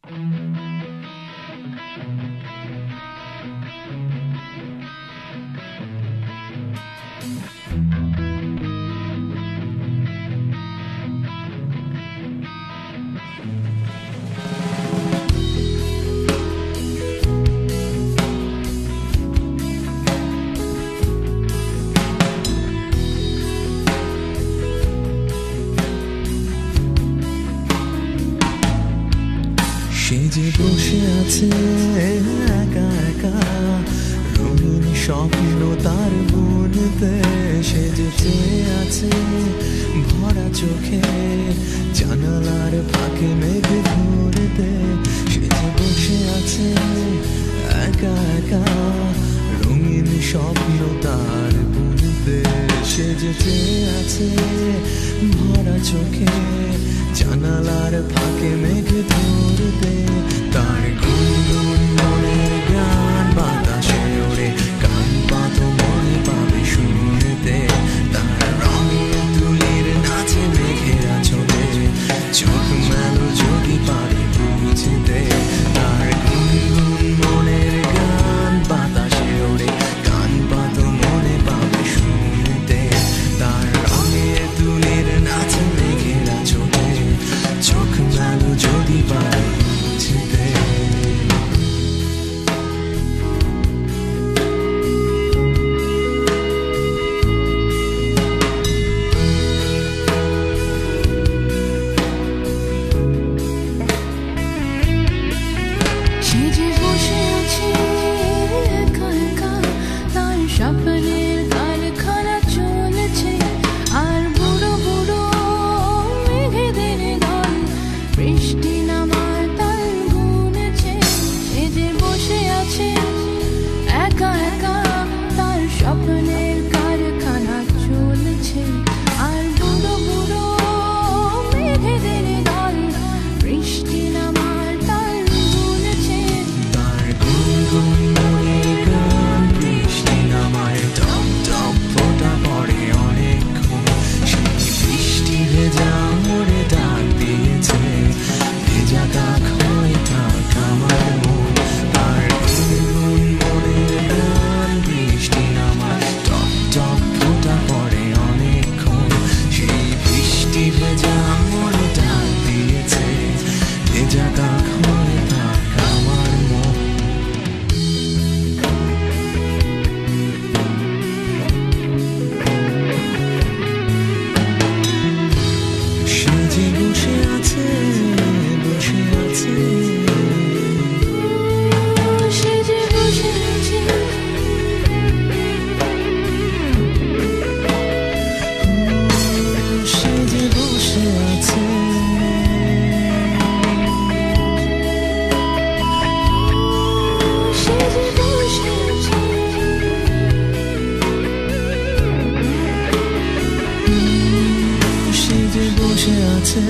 সে যে বসে আছে একা একা, রঙিন স্বপ্ন তার মনেতে। সে যে চেয়ে আছে ভরা চোখে, জানালার ফাঁকে মেঘ ধরতে। সে যে বসে আছে একা একা, রঙিন স্বপ্ন তার মনেতে। সে যে চেয়ে আছে ভরা চোখে, জানালার ফাঁকে মেঘ ধরতে। তার গুনগুন মনের গান বাতাসে ওড়ে, কান পাতো মনে পাবে শুনতে। তার রঙের তুলির নাচে মেঘেরা ছোটে, চোখ মেলো যদি পারে বুঝতে। তার গুনগুন মনের গান বাতাসে ওড়ে, কান পাতো মনে পাবে শুনতে। তার রঙের তুলির নাচে মেঘেরা ছোটে, চোখ মেলো যদি পারে বুঝতে। সে যে বসে আছে একা একা, তার স্বপ্নের কারখানা চলেছে। আর বুড়ো বুড়ো মেঘেদের দল বৃষ্টি নামার তাল গুনেছে। সে যে বসে আছে একা একা, তার স্বপ্নের কারখানা চলেছে। আর বুড়ো বুড়ো মেঘেদের দল বৃষ্টি নামার তাল গুনেছে। তার গুনগুন মনের গান বৃষ্টি নামায়, টপ টপ ফোঁটা পড়ে অনেকক্ষণ। সেই বৃষ্টি ভেজা মোড়ে ডাক দিয়েছে, ভেজা দাগ হয়ে থাক আমার মন। তার গুনগুন মনের গান বৃষ্টি নামায়, টপ টপ ফোঁটা পড়ে অনেকক্ষণ। সেই বৃষ্টি ভেজা মোড়ে ডাক দিয়েছে, ভেজা দাগ হয়ে থাক আমার মন। সে যে বসে আছে, বসে আছে। সে যে বসে আছে, সে যে বসে আছে। সে যে বসে আছে। সে যে বসে আছে।